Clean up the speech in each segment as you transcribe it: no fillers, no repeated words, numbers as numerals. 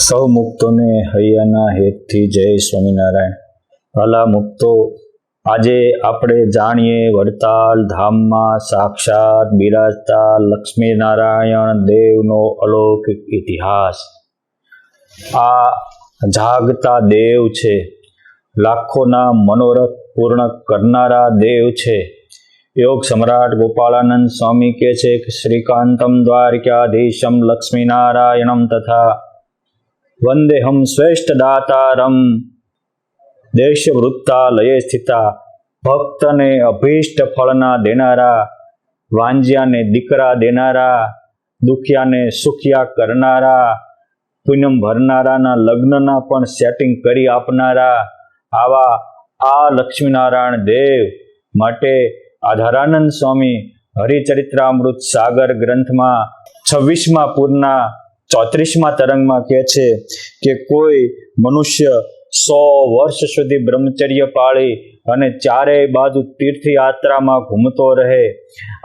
સૌ મુક્તોને હૈયાના હેતથી જય સ્વામિનારાયણ. વાલા મુક્તો, આજે આપણે જાણીએ વડતાલ ધામમાં સાક્ષાત બિરાજતા લક્ષ્મીનારાયણ દેવનો અલૌકિક ઇતિહાસ. આ જાગતા દેવ છે, લાખોના મનોરથ પૂર્ણ કરનારા દેવ છે. યોગ સમ્રાટ ગોપાળાનંદ સ્વામી કહે છે કે શ્રીકાંતમ દ્વારકાધીશમ લક્ષ્મીનારાયણમ તથા વંદેહમ શ્રેષ્ઠ દાતારમ દેશવૃત્તાલયે સ્થિતા. ભક્તને અભીષ્ટ ફળના દેનારા, વાંજ્યાને દીકરા દેનારા, દુખિયાને સુખિયા કરનારા, પૂનમ ભરનારાના લગ્નના પણ સેટિંગ કરી આપનારા આવા આ લક્ષ્મીનારાયણ દેવ માટે આધારાનંદ સ્વામી હરિચરિત્રામૃત સાગર ગ્રંથમાં 26મા પૂરના 34મા તરંગમાં કહે છે કે કોઈ મનુષ્ય 100 વર્ષ સુધી બ્રહ્મચર્ય પાળી અને ચારેય બાજુ તીર્થયાત્રામાં ઘૂમતો રહે.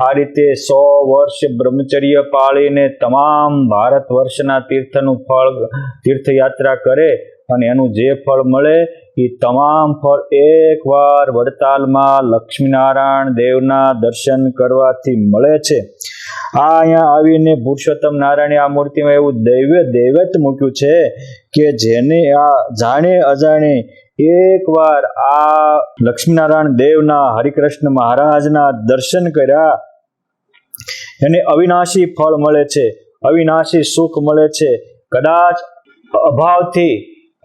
આ રીતે 100 વર્ષ બ્રહ્મચર્ય પાળીને તમામ ભારત વર્ષના તીર્થયાત્રા કરે અને એનું જે ફળ મળે એ તમામ ફળ એકવાર વડતાલમાં લક્ષ્મીનારાયણ દેવના દર્શન કરવાથી મળે છે. આ અહીંયા આવીને પુરુષોત્તમ નારાયણે આ મૂર્તિમાં એવું દૈવત મૂક્યું છે કે જેને આ જાણે અજાણે એકવાર આ લક્ષ્મીનારાયણ દેવના હરિકૃષ્ણ મહારાજના દર્શન કર્યા એને અવિનાશી ફળ મળે છે, અવિનાશી સુખ મળે છે. કદાચ અભાવથી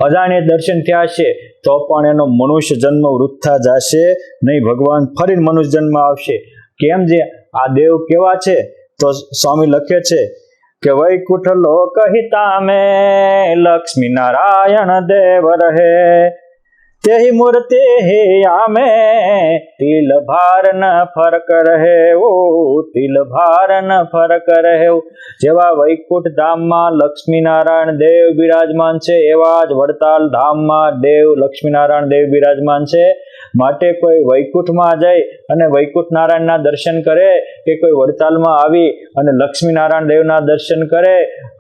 અજાણે દર્શન થયા છે તો પણ એનો મનુષ્ય જન્મ વૃથા જશે નહીં, ભગવાન ફરી મનુષ્ય જન્મ આવશે. કેમ જે આ દેવ કેવા છે તો સ્વામી લખે છે કે વૈકુંઠ લોક હિતા મે લક્ષ્મી નારાયણ દેવ રહે, તેહી મૂર્તિ હે આમે તિલ ભાર ન ફરક રહે, ઓ તિલ ભાર ન ફરક રહે. જેવા વૈકુંઠ ધામમાં લક્ષ્મીનારાયણ દેવ બિરાજમાન છે એવા જ વડતાલ ધામમાં દેવ લક્ષ્મીનારાયણ દેવ બિરાજમાન છે. માટે કોઈ વૈકુંઠમાં જઈ અને વૈકુંઠ નારાયણના દર્શન કરે કે કોઈ વડતાલમાં આવી અને લક્ષ્મીનારાયણ દેવના દર્શન કરે,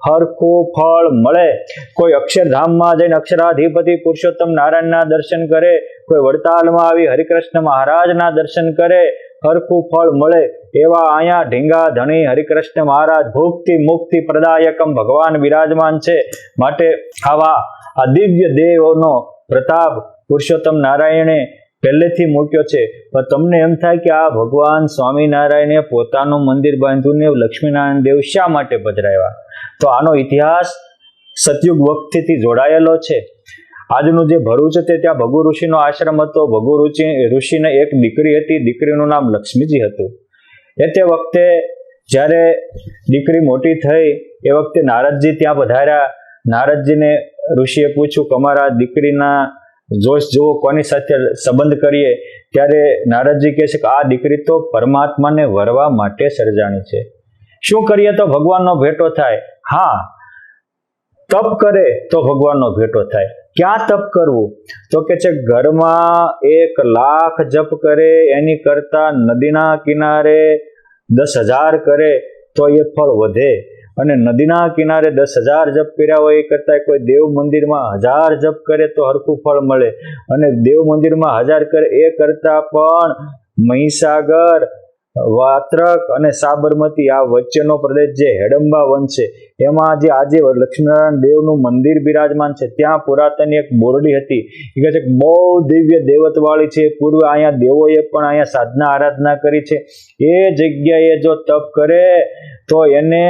હરખું ફળ મળે. કોઈ અક્ષરધામમાં જઈને અક્ષરાધિપતિ પુરુષોત્તમ નારાયણના દર્શન કરે, કોઈ વડતાલમાં આવી હરિકૃષ્ણ મહારાજના દર્શન કરે, હરખું ફળ મળે. એવા અહીંયા ઢીંગા ધણી હરિકૃષ્ણ મહારાજ ભુક્તિ મુક્તિ પ્રદાયકમ ભગવાન બિરાજમાન છે. માટે આવા આ દિવ્ય દેવોનો પ્રતાપ પુરુષોત્તમ નારાયણે પહેલેથી મૂક્યો છે. પણ તમને એમ થાય કે આ ભગવાન સ્વામિનારાયણે પોતાનું મંદિર બાંધ્યું ને લક્ષ્મીનારાયણ દેવ શા માટે પધરાવ્યા? તો આનો ઇતિહાસ સતયુગ વખતથી જોડાયેલો છે. આજનું જે ભરૂચ છે ત્યાં ભગુ ઋષિનો આશ્રમ હતો. ભગુ ઋષિને એક દીકરી હતી, દીકરીનું નામ લક્ષ્મીજી હતું. તે વખતે જ્યારે દીકરી મોટી થઈ એ વખતે નારદજી ત્યાં પધાર્યા. નારદજીને ઋષિએ પૂછ્યું કે અમારા દીકરીના જોશ જુઓ, કોની સાથે સંબંધ કરીએ? ત્યારે નારદજી કહે છે કે આ દીકરી તો પરમાત્માને વરવા માટે સર્જાણી છે. શું કરીએ તો ભગવાનનો ભેટો થાય? હા, તપ કરે તો ભગવાનનો ભેટો થાય. ક્યાં તપ કરવું? તો કે છે ઘરમાં 1 લાખ જપ કરે એની કરતા નદીના કિનારે 10,000 કરે તો એ ફળ વધે. અને નદીના કિનારે 10,000 જપ કર્યા હોય એ કરતા કોઈ દેવ મંદિરમાં 1000 જપ કરે તો હરખું ફળ મળે. અને દેવ મંદિરમાં 1000 કરે એ કરતા પણ મહીસાગર, વાત્રક અને સાબરમતી આ વચ્ચેનો પ્રદેશ જે હેડંબા વન છે એમાં જે આજે લક્ષ્મીનારાયણ દેવનું મંદિર બિરાજમાન છે ત્યાં પુરાતન એક બોરડી હતી. એ કહે છે કે બહુ દિવ્ય દેવતવાળી છે. પૂર્વે અહીંયા દેવોએ પણ અહીંયા સાધના આરાધના કરી છે. એ જગ્યાએ જો તપ કરે તો એને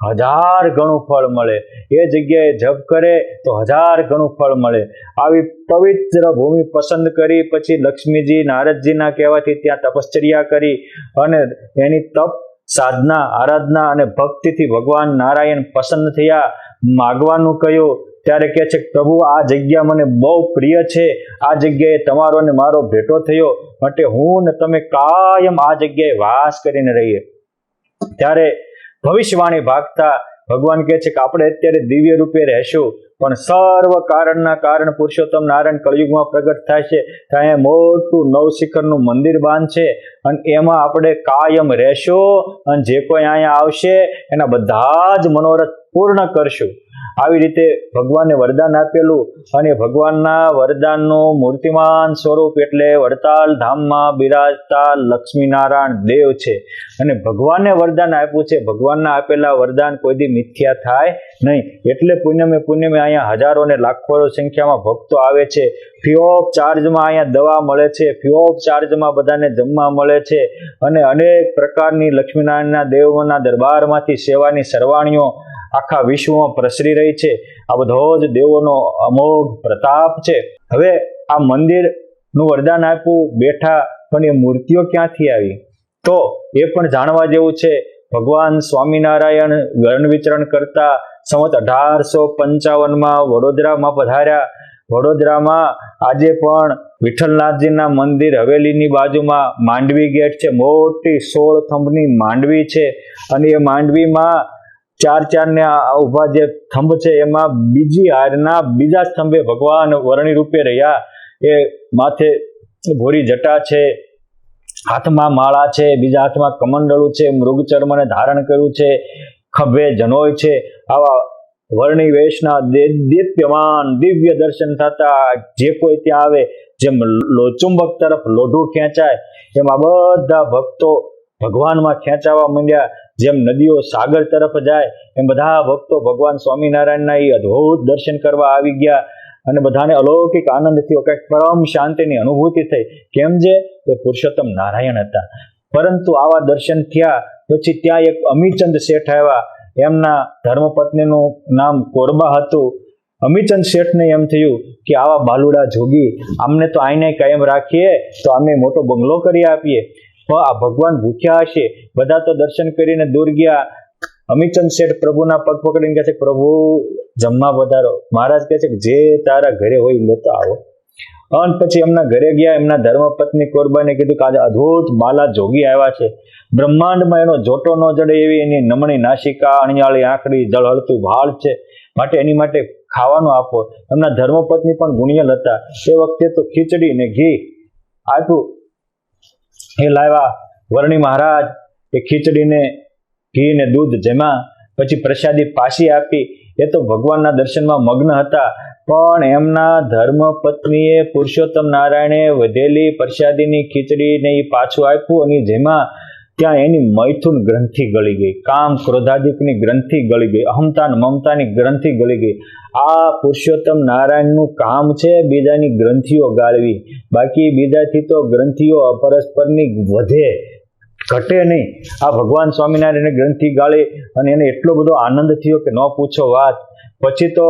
1000 ગણું ફળ મળે. એ જગ્યાએ જપ કરે તો 1000 ગણું ફળ મળે. આવી પવિત્ર ભૂમિ પસંદ કરી પછી લક્ષ્મીજી નારદજીના કહેવાથી ત્યાં તપશ્ચર્યા કરી અને એની તપ સાધના આરાધના અને ભક્તિથી ભગવાન નારાયણ પસંદ થયા. માગવાનું કહ્યું ત્યારે કહે છે પ્રભુ આ જગ્યા મને બહુ પ્રિય છે, આ જગ્યાએ તમારો ને મારો ભેટો થયો માટે હું ને તમે કાયમ આ જગ્યાએ વાસ કરીને રહીએ. ત્યારે ભવિષ્યવાણી ભાગતા ભગવાન કહે છે કે આપણે અત્યારે દિવ્ય રૂપે રહેશું પણ સર્વ કારણના કારણ પુરુષોત્તમ નારાયણ કળયુગમાં પ્રગટ થાય છે. ત્યાં મોટું 9 શિખરનું મંદિર બાંધશે અને એમાં આપણે કાયમ રહેશું અને જે કોઈ અહીંયા આવશે એના બધા જ મનોરથ પૂર્ણ કરશું. આવી રીતે ભગવાને વરદાન આપેલું અને ભગવાનના વરદાનનું મૂર્તિમાન સ્વરૂપ એટલે વડતાલ ધામમાં બિરાજતા લક્ષ્મીનારાયણ દેવ છે. અને ભગવાને વરદાન આપ્યું છે, ભગવાનના આપેલા વરદાન કોઈ દી મિથ્યા થાય નહીં. એટલે પુણ્યમે અહીંયા હજારો ને લાખો સંખ્યામાં ભક્તો આવે છે. ફ્રી ઓફ ચાર્જમાં અહીંયા દવા મળે છે, ફ્રી ઓફ ચાર્જમાં બધાને જમવા મળે છે અને અનેક પ્રકારની લક્ષ્મીનારાયણના દેવોના દરબારમાંથી સેવાની સરવાણીઓ આખા વિશ્વમાં પ્રસરી રહી છે. આ બધો જ દેવોનો અમોઘ પ્રતાપ છે. હવે આ મંદિરનું વરદાન આપ્યું બેઠા, પણ એ મૂર્તિઓ ક્યાંથી આવી તો એ પણ જાણવા જેવું છે. ભગવાન સ્વામિનારાયણ ગણ વિચરણ કરતા સંવત 1855માં વડોદરામાં પધાર્યા. વડોદરામાં આજે પણ વિઠ્ઠલનાથજીના મંદિર હવેલીની બાજુમાં માંડવી ગેટ છે, મોટી 16 થંભની માંડવી છે. અને એ માંડવીમાં ચાર ને ઉભા જે થંભ છે એમાં બીજી હારના બીજા સ્તંભે ભગવાન વરણી રૂપે રહ્યા. એ માથે ઘોરી જટા છે, હાથમાં માળા છે, બીજા હાથમાં કમંડળું છે, મૃગચર્મને ધારણ કર્યું છે, ખભે જનોય છે. આવા વર્ણી વેશના દીપ્યમાન દિવ્ય દર્શન થતા જે કોઈ ત્યાં આવે, જેમ ચુંબક તરફ લોઢું ખેંચાય એમ આ બધા ભક્તો ભગવાનમાં ખેંચાવા માંડ્યા. જેમ નદીઓ સાગર તરફ જાય એમ બધા ભક્તો ભગવાન સ્વામિનારાયણના એ અદ્ભુત દર્શન કરવા આવી ગયા. અને બધાને અલૌકિક આનંદ થયો, કંઈક પરમ શાંતિની અનુભૂતિ થઈ. કેમ જે એ પુરુષોત્તમ નારાયણ હતા. પરંતુ આવા દર્શન થયા પછી ત્યાં એક અમીચંદ શેઠ આવ્યા. એમના ધર્મપત્નીનું નામ કોરબા હતું. અમીચંદ શેઠને એમ થયું કે આવા બાલુડા જોગી આમને તો આઈને કાયમ રાખીએ તો અમે મોટો બંગલો કરી આપીએ. પણ આ ભગવાન ભૂખ્યા હશે. બધા તો દર્શન કરીને દૂર ગયા. અમીચંદ શેઠ પ્રભુના પગ પકડીને કહે છે, પ્રભુ જમવા પધારો. મહારાજ કહે છે કે જે તારા ઘરે હોય લેતો આવો. અને પછી એમના ઘરે ગયા. એમના ધર્મપત્ની કોરબાને કીધું કે આજે અદ્ભુત બાલા જોગી આવ્યા છે. બ્રહ્માંડમાં એનો જોટો ન જડે એવી એની નમણી નાસિકા, અણિયાળી આંખડી, જળહળતું ભાળ છે, માટે એની માટે ખાવાનું આપો. એમના ધર્મપત્ની પણ ગુણિયલ હતા. એ વખતે તો ખીચડી ને ઘી આપ્યું. એ લાવ્યા. વર્ણી મહારાજ એ ખીચડીને ઘી ને દૂધ જેમાં પછી પ્રસાદી પાછી આપી. એ તો ભગવાનના દર્શનમાં મગ્ન હતા. પણ એમના ધર્મપત્નીએ પુરુષોત્તમ નારાયણે વધેલી પ્રસાદીની ખીચડીને એ પાછું આપ્યું. અને જેમાં ત્યાં એની મૈથુન ગ્રંથિ ગળી ગઈ, કામ ક્રોધાદિકની ગ્રંથિ ગળી ગઈ, અહમતા મમતાની ગ્રંથિ ગળી ગઈ. આ પુરુષોત્તમ નારાયણનું કામ છે બીજાની ગ્રંથિઓ ગાળવી. બાકી બીજાથી તો ગ્રંથિઓ પરસ્પરની વધે, ઘટે નહીં. આ ભગવાન સ્વામિનારાયણ ગ્રંથિ ગાળી અને એને એટલો બધો આનંદ થયો કે ન પૂછો વાત. પછી તો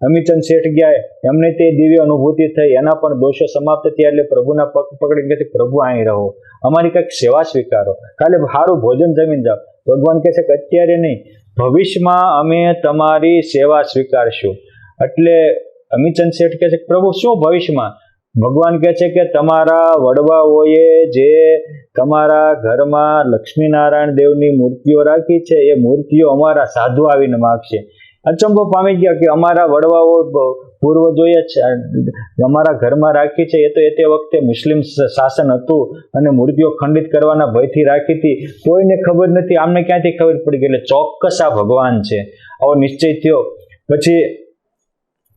અમીચંદ શેઠ ગયા, એમને તે દિવ્ય અનુભૂતિ થઈ. એના પણ દોષો સમાપ્ત થયા. એટલે પ્રભુના પગ પકડીને કહે છે, પ્રભુ અહીં રહો, અમારી કંઈક સેવા સ્વીકારો, કાલે સારું ભોજન જમીને જાઓ. ભગવાન કહે છે કે અત્યારે નહીં, ભવિષ્યમાં અમે તમારી સેવા સ્વીકારશું. એટલે અમીચંદ શેઠ કહે છે, પ્રભુ શું ભવિષ્યમાં? ભગવાન કહે છે કે તમારા વડવાઓએ જે તમારા ઘરમાં લક્ષ્મીનારાયણ દેવની મૂર્તિઓ રાખી છે, એ મૂર્તિઓ અમારા સાધુ આવીને માગશે. અચંબો પામી ગયા કે અમારા વડવાઓ પૂર્વજોએ અમારા ઘરમાં રાખી છે, એ તો એ તે વખતે મુસ્લિમ શાસન હતું અને મૂર્તિઓ ખંડિત કરવાના ભયથી રાખી હતી. કોઈને ખબર નથી, આમને ક્યાંથી ખબર પડી ગઈ? એટલે ચોક્કસ આ ભગવાન છે, આવો નિશ્ચય થયો. પછી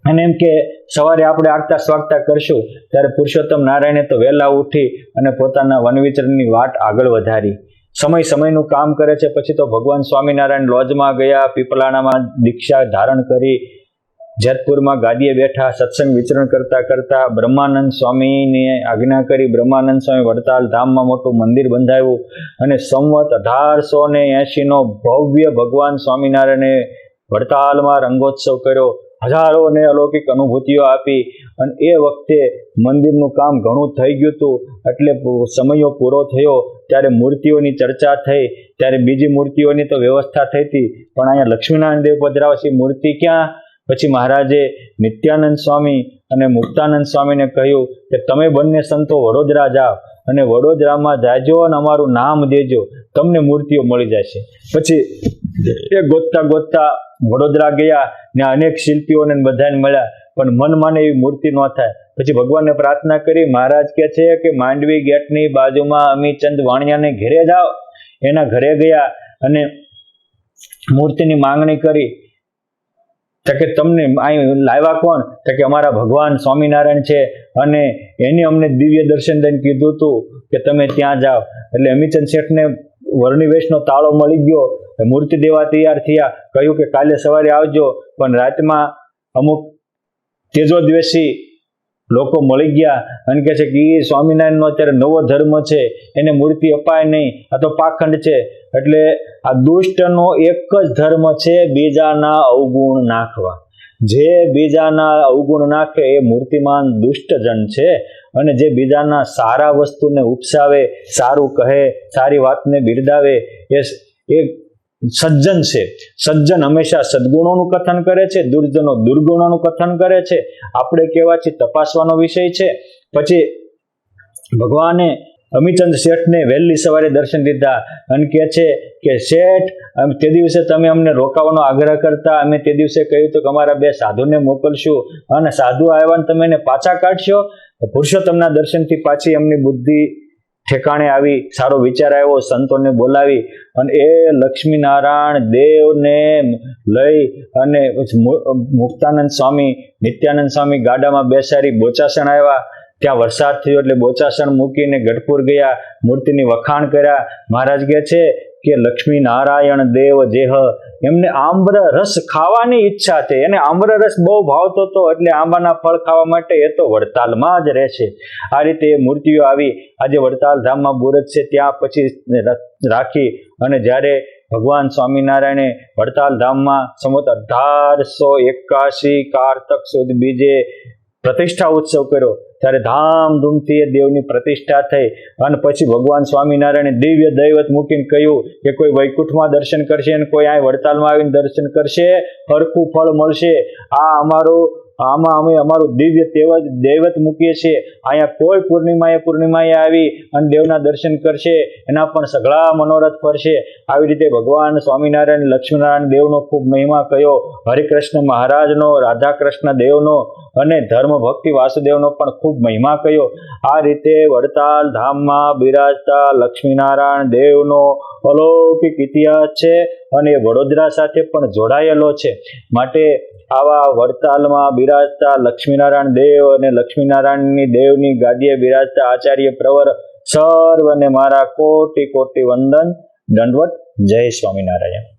અને એમ કે સવારે આપણે આગતા સ્વાગતા કરશું. ત્યારે પુરુષોત્તમ નારાયણે તો વહેલા ઉઠી અને પોતાના વનવિચરણની વાટ આગળ વધારી. સમયનું કામ કરે છે. પછી તો ભગવાન સ્વામિનારાયણ લોજમાં ગયા, પીપલાણામાં દીક્ષા ધારણ કરી, જેતપુરમાં ગાદીએ બેઠા, સત્સંગ વિચરણ કરતા કરતા બ્રહ્માનંદ સ્વામીને આજ્ઞા કરી. બ્રહ્માનંદ સ્વામી વડતાલ ધામમાં મોટું મંદિર બંધાવ્યું અને સંવત 1880નો ભવ્ય ભગવાન સ્વામિનારાયણે વડતાલમાં રંગોત્સવ કર્યો. હજારોને અલૌકિક અનુભૂતિઓ આપી. અને એ વખતે મંદિરનું કામ ઘણું થઈ ગયું હતું. એટલે સમયો પૂરો થયો ત્યારે મૂર્તિઓની ચર્ચા થઈ. ત્યારે બીજી મૂર્તિઓની તો વ્યવસ્થા થઈ હતી, પણ અહીંયા લક્ષ્મીનારાયણ દેવ પધરાવશી મૂર્તિ ક્યાં? પછી મહારાજે નિત્યાનંદ સ્વામી અને મુક્તાનંદ સ્વામીને કહ્યું કે તમે બંને સંતો વડોદરા જાઓ અને વડોદરામાં જાજો અને અમારું નામ દેજો, તમને મૂર્તિઓ મળી જશે. પછી એ ગોતતા વડોદરા ગયા ને અનેક શિલ્પીઓને બધાને મળ્યા, પણ મન માને એવી મૂર્તિ ન થાય. પછી ભગવાનને પ્રાર્થના કરી. મહારાજ કહે છે કે માંડવી ગેટની બાજુમાં અમીચંદ વાણિયાને ઘેરે જાઓ. એના ઘરે ગયા અને મૂર્તિની માંગણી કરી. તો કે તમને અહીં લાવ્યા કોણ? તો કે અમારા ભગવાન સ્વામિનારાયણ છે અને એની અમને દિવ્ય દર્શન દઈને કીધું હતું કે તમે ત્યાં જાઓ. એટલે અમીચંદ શેઠને વર્ણિવેશનો તાળો મળી ગયો, મૂર્તિ દેવા તૈયાર થયા, કહ્યું કે કાલે સવારે આવજો. પણ રાતમાં અમુક તેજોદ્વેષી લોકો મળી ગયા અને કહે છે કે એ સ્વામિનારાયણનો અત્યારે નવો ધર્મ છે, એને મૂર્તિ અપાય નહીં, આ તો પાખંડ છે. એટલે આ દુષ્ટનો એક જ ધર્મ છે, બીજાના અવગુણ નાખવા. જે બીજાના અવગુણ નાખે એ મૂર્તિમાન દુષ્ટજન છે. અને જે બીજાના સારા વસ્તુને ઉપસાવે, સારું કહે, સારી વાતને બિરદાવે, એ સજ્જન છે. સજ્જન હંમેશા સદગુણોનું કથન કરે છે, દુર્જનો દુર્ગુણોનું કથન કરે છે. આપણે કેવા છીએ તપાસવાનો વિષય છે. પછી ભગવાને અમીચંદ શેઠને વહેલી સવારે દર્શન દીધા અને કહે છે કે શેઠ, તે દિવસે તમે અમને રોકાવાનો આગ્રહ કરતા, અમે તે દિવસે કહ્યું હતું કે અમારા 2 સાધુને મોકલશું અને સાધુ આવ્યા ને તમે એને પાછા કાઢશો. પુરુષોત્તમના દર્શનથી પાછી એમની બુદ્ધિ ઠેકાણે આવી, સારો વિચાર આવ્યો, સંતોને બોલાવી અને એ લક્ષ્મીનારાયણ દેવને લઈ અને મુક્તાનંદ સ્વામી, નિત્યાનંદ સ્વામી ગાડામાં બેસાડી બોચાસણ આવ્યા. ત્યાં વરસાદ થયો એટલે બોચાસણ મૂકીને ગઢપુર ગયા, મૂર્તિની વખાણ કર્યા. મહારાજ કહે છે કે લક્ષ્મી નારાયણ દેવ જેહ, એમને આંબ્ર રસ ખાવાની ઈચ્છા થઈ. એને આંબ્ર રસ બહુ ભાવતો હતો એટલે આંબાના ફળ ખાવા માટે એ તો વડતાલમાં જ રહેશે. આ રીતે એ મૂર્તિઓ આવી. આજે વડતાલ ધામમાં બુરજ છે ત્યાં પછી રાખી અને જ્યારે ભગવાન સ્વામિનારાયણે વડતાલ ધામમાં સંવત 1881 કારતક સુદ બીજે પ્રતિષ્ઠા ઉત્સવ કર્યો, ત્યારે ધામધૂમથી એ દેવની પ્રતિષ્ઠા થઈ. અને પછી ભગવાન સ્વામિનારાયણે દિવ્ય દૈવત મૂકીને કહ્યું કે કોઈ વૈકુંઠમાં દર્શન કરશે અને કોઈ અહીં વડતાલમાં આવીને દર્શન કરશે, હરખું ફળ મળશે. આમાં અમે અમારું દિવ્ય દૈવત મૂકીએ છીએ. અહીંયા કોઈ પૂર્ણિમાએ આવી અને દેવના દર્શન કરશે, એના પણ સઘળા મનોરથ ફરશે. આવી રીતે ભગવાન સ્વામિનારાયણ લક્ષ્મીનારાયણ દેવનો ખૂબ મહિમા કયો, હરિકૃષ્ણ મહારાજનો, રાધાકૃષ્ણ દેવનો અને ધર્મ ભક્તિ વાસુદેવનો પણ ખૂબ મહિમા કયો. આ રીતે વડતાલ ધામમાં બિરાજતા લક્ષ્મીનારાયણ દેવનો અલૌકિક ઇતિહાસ છે અને એ વડોદરા સાથે પણ જોડાયેલો છે. માટે આવા વડતાલમાં બિરાજતા લક્ષ્મીનારાયણ દેવ અને લક્ષ્મીનારાયણની દેવની ગાદીએ બિરાજતા આચાર્ય પ્રવર સર્વને મારા કોટી કોટી વંદન, દંડવત. જય સ્વામિનારાયણ.